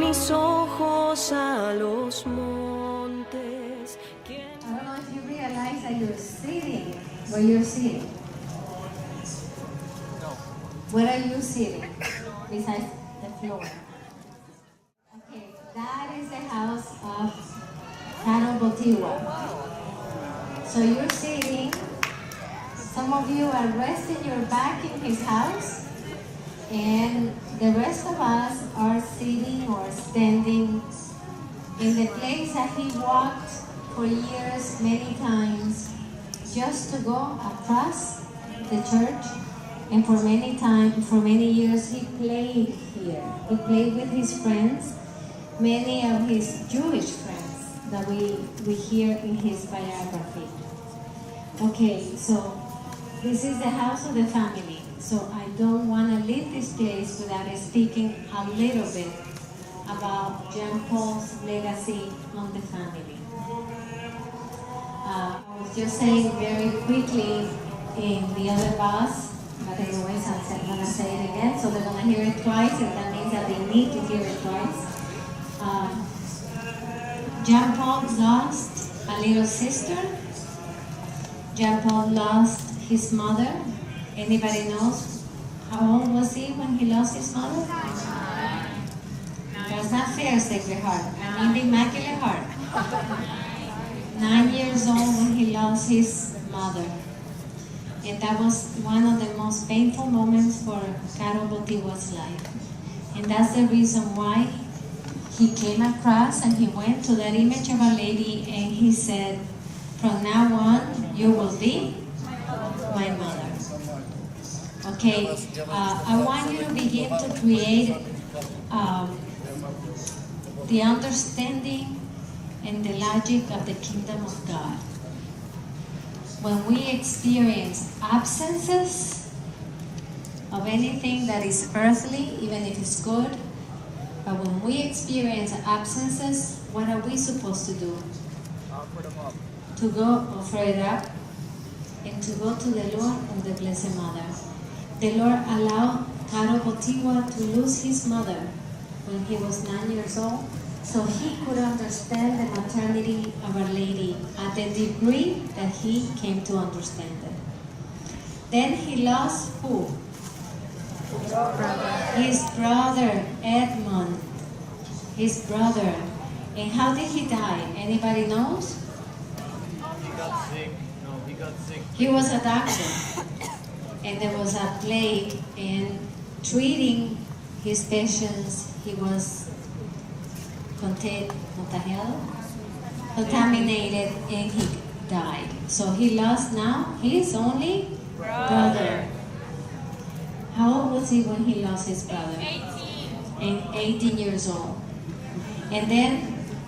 mis ojos a los montes. I don't know if you realize that you're sitting where you're sitting. Where are you sitting? Besides the floor. Okay, that is the house of Caro Botiwa. So you're sitting, some of you are resting your back in his house, and the rest of us are sitting or standing in the place that he walked for years, many times, just to go across the church. And for many years, he played here. He played with his friends, many of his Jewish friends that we hear in his biography. Okay, so this is the house of the family. So I don't want to leave this place without speaking a little bit about Jean Paul's legacy on the family. I was just saying very quickly in the other bus, but anyways, I'm going to say it again, so they're going to hear it twice, and that means that they need to hear it twice. Jean Paul lost a little sister. Jean Paul lost his mother. Anybody knows how old was he when he lost his mother? That's not fair, Sacred Heart. I mean the Immaculate Heart. 9 years old when he lost his mother. And that was one of the most painful moments for Caro Botiwa's life. And that's the reason why he came across and he went to that image of Our Lady and he said, from now on, you will be my mother. Okay, I want you to begin to create the understanding and the logic of the kingdom of God. When we experience absences of anything that is earthly, even if it's good, but when we experience absences, what are we supposed to do? Offer them up. To go offer it up and to go to the Lord and the Blessed Mother. The Lord allowed Caro Botiwa to lose his mother when he was 9 years old, so he could understand the maternity of Our Lady at the degree that he came to understand it. Then he lost who? His brother, Edmund. His brother. And how did he die? Anybody knows? He got sick. No, he got sick. He was a doctor. And there was a plague, and treating his patients, he was contaminated, and he died. So he lost now his only brother. How old was he when he lost his brother? 18 years old. And then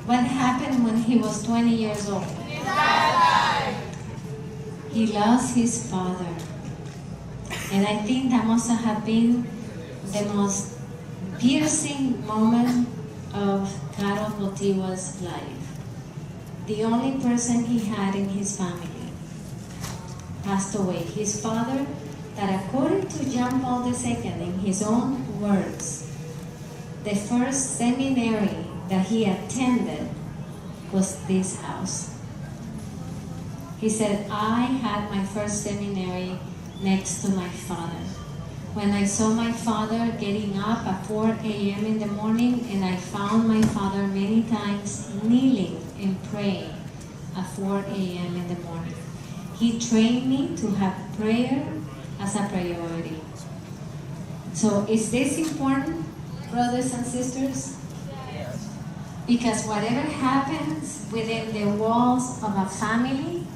what happened when he was 20 years old? He lost his father. And I think that must have been the most piercing moment of Caro Botiwa's life. The only person he had in his family passed away. His father, that according to Jean Paul II, in his own words, the first seminary that he attended was this house. He said, I had my first seminary next to my father. When I saw my father getting up at 4 a.m. in the morning, and I found my father many times kneeling and praying at 4 a.m. in the morning. He trained me to have prayer as a priority. So is this important, brothers and sisters? Because whatever happens within the walls of a family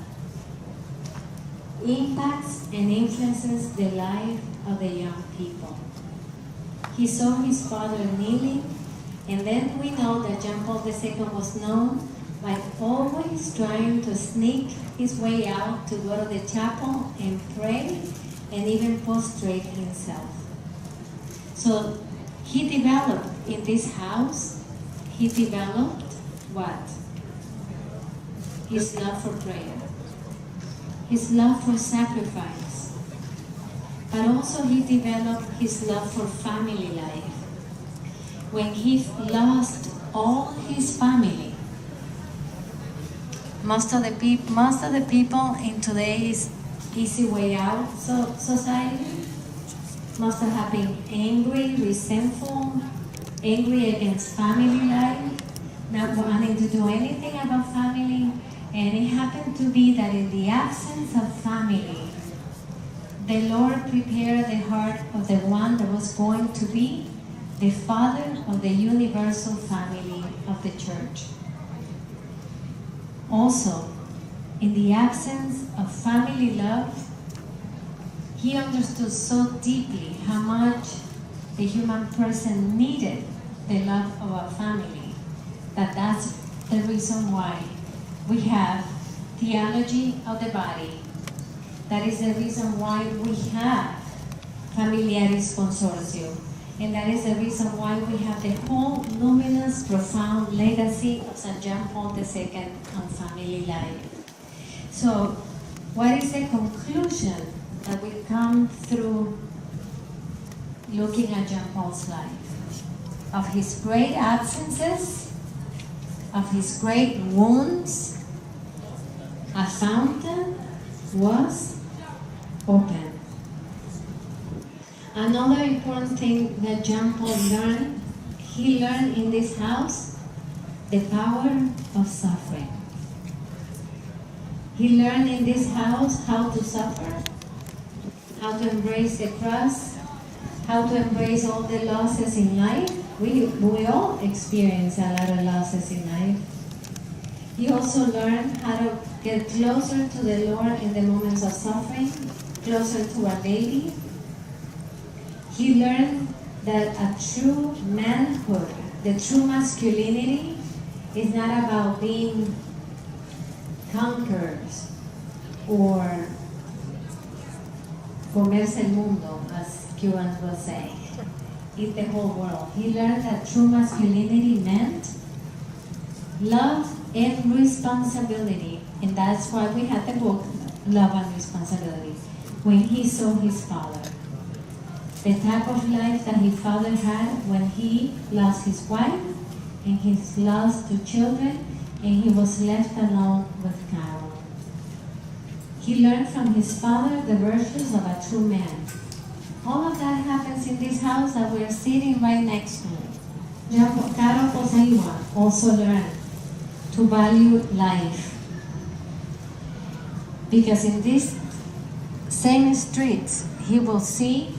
impacts and influences the life of the young people. He saw his father kneeling, and then we know that Jean Paul II was known by always trying to sneak his way out to go to the chapel and pray and even prostrate himself. So he developed in this house, he developed what? His love for prayer. His love for sacrifice, but also he developed his love for family life. when he lost all his family. Most of the people in today's easy way out society must have been angry, resentful, angry against family life, not wanting to do anything about family. And it happened to be that in the absence of family, the Lord prepared the heart of the one that was going to be the father of the universal family of the church. Also, in the absence of family love, he understood so deeply how much the human person needed the love of a family, that's the reason why we have theology of the body. That is the reason why we have Familiaris Consortium. And that is the reason why we have the whole luminous, profound legacy of St. John Paul II on family life. So, what is the conclusion that we come through looking at John Paul's life? Of his great absences, of his great wounds, a fountain was open. Another important thing that John Paul learned, he learned in this house the power of suffering. He learned in this house how to suffer, how to embrace the cross, how to embrace all the losses in life. We all experience a lot of losses in life. He also learned how to get closer to the Lord in the moments of suffering, closer to Our Lady. He learned that a true manhood, the true masculinity, is not about being conquerors or comerse el mundo, as Cubans will say, eat the whole world. He learned that true masculinity meant love and responsibility, and that's why we had the book, Love and Responsibility, when he saw his father. The type of life that his father had when he lost his wife and he lost 2 children and he was left alone with Carol. He learned from his father the virtues of a true man. All of that happens in this house that we're sitting right next to. Carol Poseiwa also learned to value life. Because in these same streets, he will see,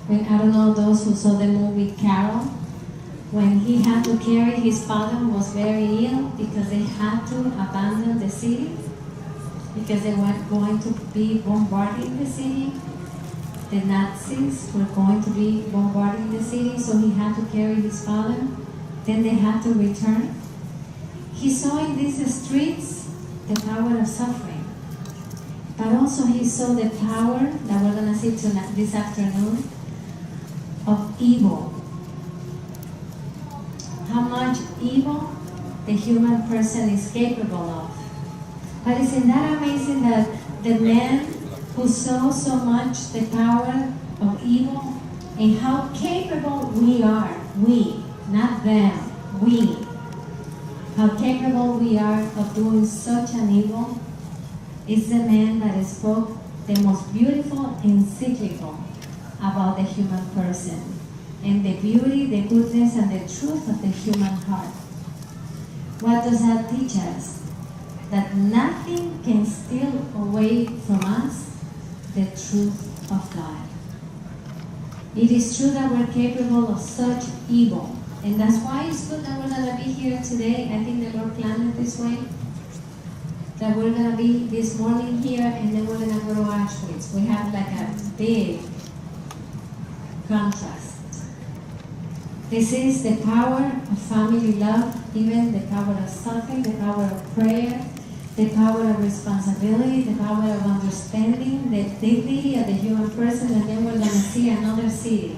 when, I don't know those who saw the movie Carol, when he had to carry his father who was very ill because they had to abandon the city, because they were going to be bombarding the city. The Nazis were going to be bombarding the city, so he had to carry his father. Then they had to return. He saw in these streets the power of suffering, but also he saw the power that we're going to see tonight, this afternoon, of evil. How much evil the human person is capable of. But isn't that amazing that the man who saw so much the power of evil and how capable we are, we, not them, we, how capable we are of doing such an evil, is the man that spoke the most beautiful encyclical about the human person and the beauty, the goodness, and the truth of the human heart. What does that teach us? That nothing can steal away from us the truth of God. It is true that we're capable of such evil, and that's why it's good that we're going to be here today. I think the Lord planned it this way, that we're going to be this morning here, and then we're going to go to Auschwitz. We have like a big contrast. This is the power of family love, even the power of suffering, the power of prayer, the power of responsibility, the power of understanding, the dignity of the human person, and then we're going to see another city,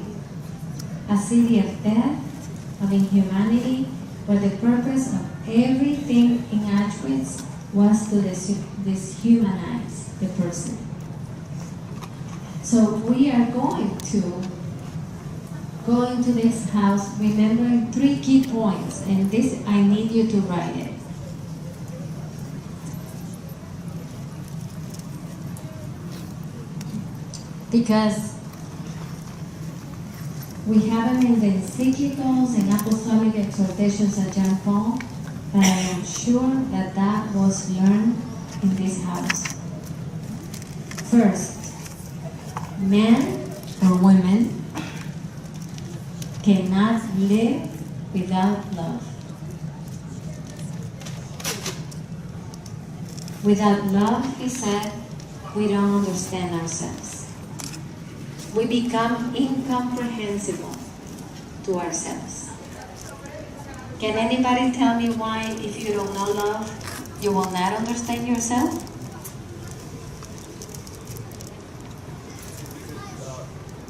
a city of death, of inhumanity, where the purpose of everything in Auschwitz was to deshumanize the person. So we are going to go into this house remembering 3 key points, and this I need you to write it. Because we have them in the encyclicals and apostolic exhortations of John Paul, but I am sure that that was learned in this house. First, men or women cannot live without love. Without love, he said, we don't understand ourselves. We become incomprehensible to ourselves. Can anybody tell me why, if you don't know love, you will not understand yourself?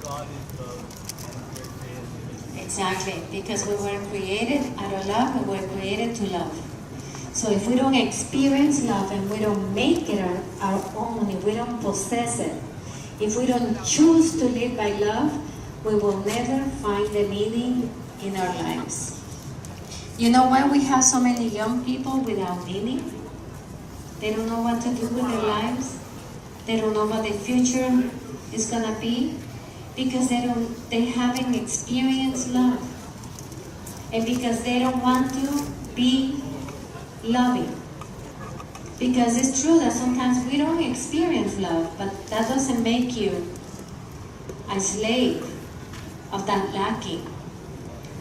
God is love, and we're created in His image. Exactly, because we were created out of love, we were created to love. So if we don't experience love and we don't make it our own, if we don't possess it, if we don't choose to live by love, we will never find the meaning in our lives. You know why we have so many young people without meaning? They don't know what to do with their lives. They don't know what the future is gonna be because they haven't experienced love. And because they don't want to be loving. Because it's true that sometimes we don't experience love, but that doesn't make you a slave of that lacking.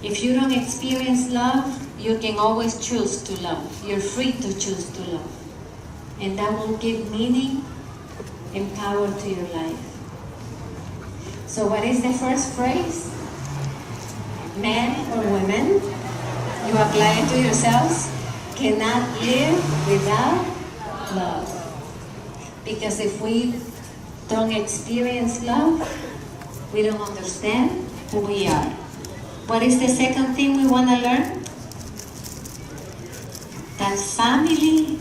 If you don't experience love, you can always choose to love. You're free to choose to love. And that will give meaning and power to your life. So what is the first phrase? Men or women, you apply it to yourselves, cannot live without love. Because if we don't experience love, we don't understand who we are. What is the second thing we want to learn? That family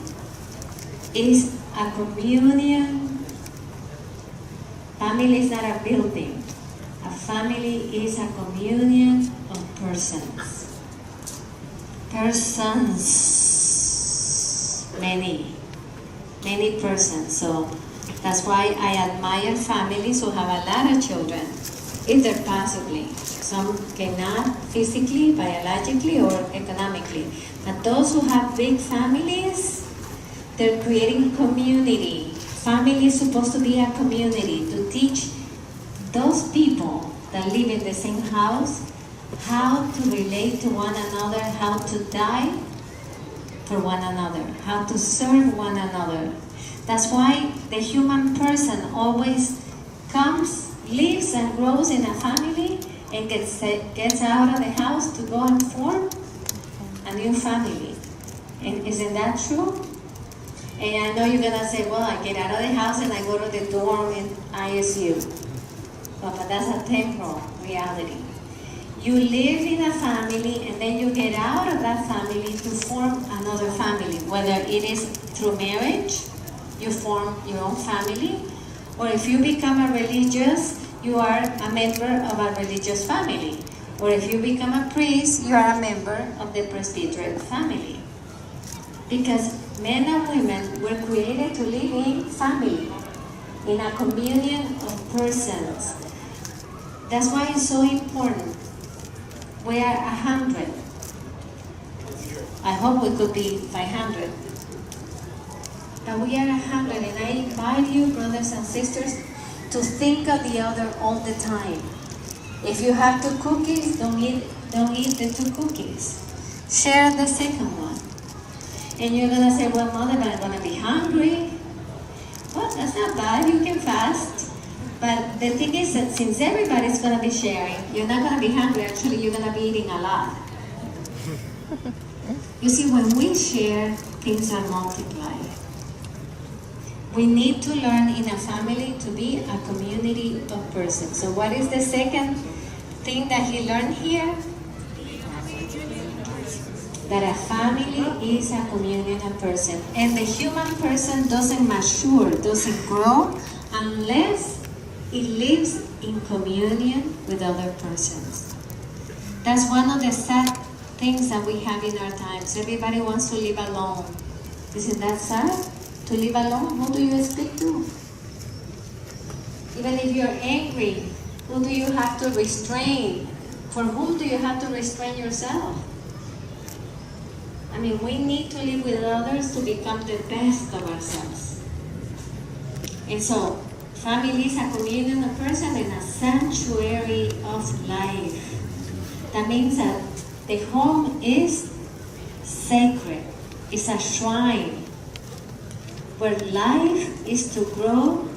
is a communion. Family is not a building. A family is a communion of persons. Many persons. So that's why I admire families who have a lot of children, if they're possibly. Some cannot physically, biologically, or economically. But those who have big families, they're creating community. Family is supposed to be a community to teach those people that live in the same house how to relate to one another, how to die for one another, how to serve one another. That's why the human person always comes, lives and grows in a family and gets out of the house to go and form a new family. And isn't that true? And I know you're gonna say, well, I get out of the house and I go to the dorm in ISU. But that's a temporal reality. You live in a family and then you get out of that family to form another family. Whether it is through marriage, you form your own family, or if you become a religious, you are a member of a religious family. Or if you become a priest, you are a member of the Presbyterian family. Because men and women were created to live in family, in a communion of persons. That's why it's so important. We are 100. I hope we could be 500. But we are 100, and I invite you, brothers and sisters, to think of the other all the time. If you have 2 cookies, don't eat the 2 cookies. Share the second one. And you're gonna say, well, Mother, but I'm gonna be hungry. Well, that's not bad, you can fast. But the thing is that since everybody's gonna be sharing, you're not gonna be hungry, actually you're gonna be eating a lot. You see, when we share, things are multiplied. We need to learn in a family to be a community of persons. So what is the second thing that he learned here? That a family is a communion of persons. And the human person doesn't mature, doesn't grow, unless it lives in communion with other persons. That's one of the sad things that we have in our times. Everybody wants to live alone. Isn't that sad? To live alone? Who do you speak to? Even if you're angry, who do you have to restrain? For whom do you have to restrain yourself? I mean, we need to live with others to become the best of ourselves. And so, family is a communion of person and a sanctuary of life. That means that the home is sacred. It's a shrine where life is to grow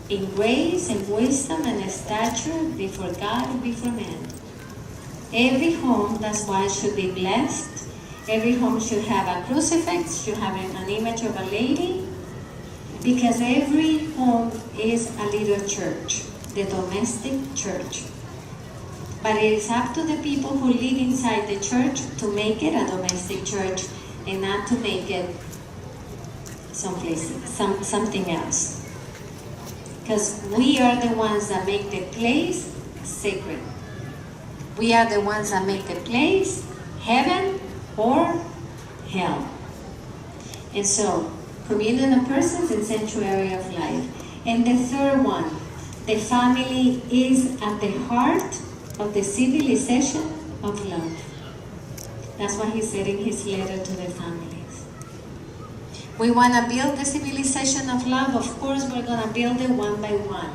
in grace and wisdom and stature before God and before men. Every home, that's why, should be blessed. Every home should have a crucifix, should have an image of a lady, because every home is a little church, the domestic church. But it is up to the people who live inside the church to make it a domestic church and not to make it something else. Because we are the ones that make the place sacred. We are the ones that make the place heaven or hell. And so, communion of persons and sanctuary of life. And the third one, the family is at the heart of the civilization of love. That's what he said in his letter to the families. We want to build the civilization of love. Of course, we're going to build it one by one.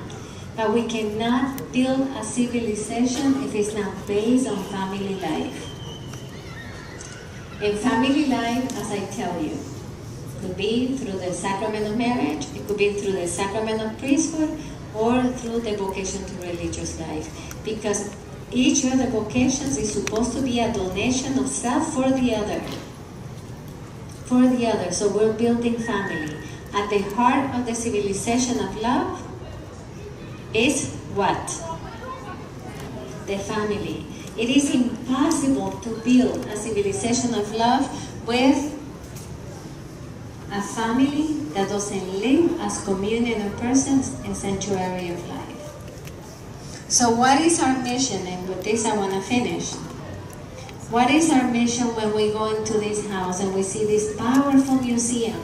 But we cannot build a civilization if it's not based on family life. And family life, as I tell you, could be through the sacrament of marriage, it could be through the sacrament of priesthood, or through the vocation to religious life. Because each of the vocations is supposed to be a donation of self for the other. For the other. So we're building family. At the heart of the civilization of love is what? The family. It is impossible to build a civilization of love with a family that doesn't live as communion of persons and sanctuary of life. So what is our mission? And with this I want to finish. What is our mission when we go into this house and we see this powerful museum?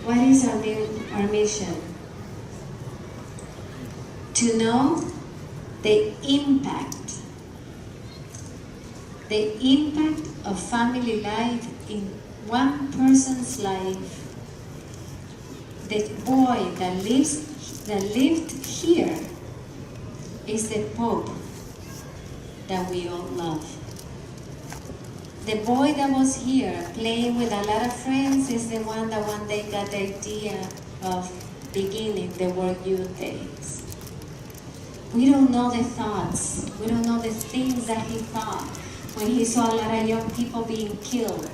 What is our mission? To know the impact of family life in one person's life. The boy that lived here is the Pope that we all love. The boy that was here playing with a lot of friends is the one that one day got the idea of beginning the World Youth Days. We don't know the thoughts, we don't know the things that he thought when he saw a lot of young people being killed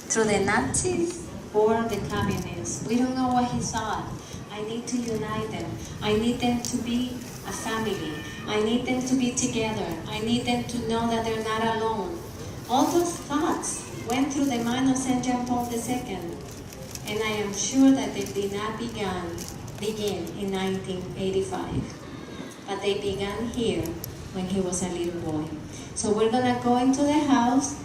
through the Nazis or the communists. We don't know what he thought. I need to unite them. I need them to be a family. I need them to be together. I need them to know that they're not alone. All those thoughts went through the mind of St. John Paul II. And I am sure that they did not begin in 1985. But they began here when he was a little boy. So we're going to go into the house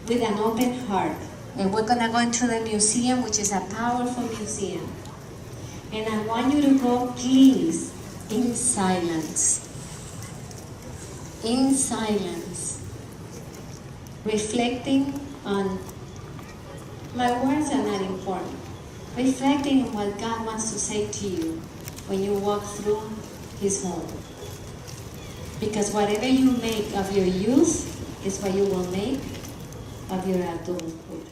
with an open heart. And we're going to go into the museum, which is a powerful museum. And I want you to go, please, in silence. In silence. Reflecting on, my words are not important. Reflecting on what God wants to say to you when you walk through His home. Because whatever you make of your youth is what you will make of your adulthood.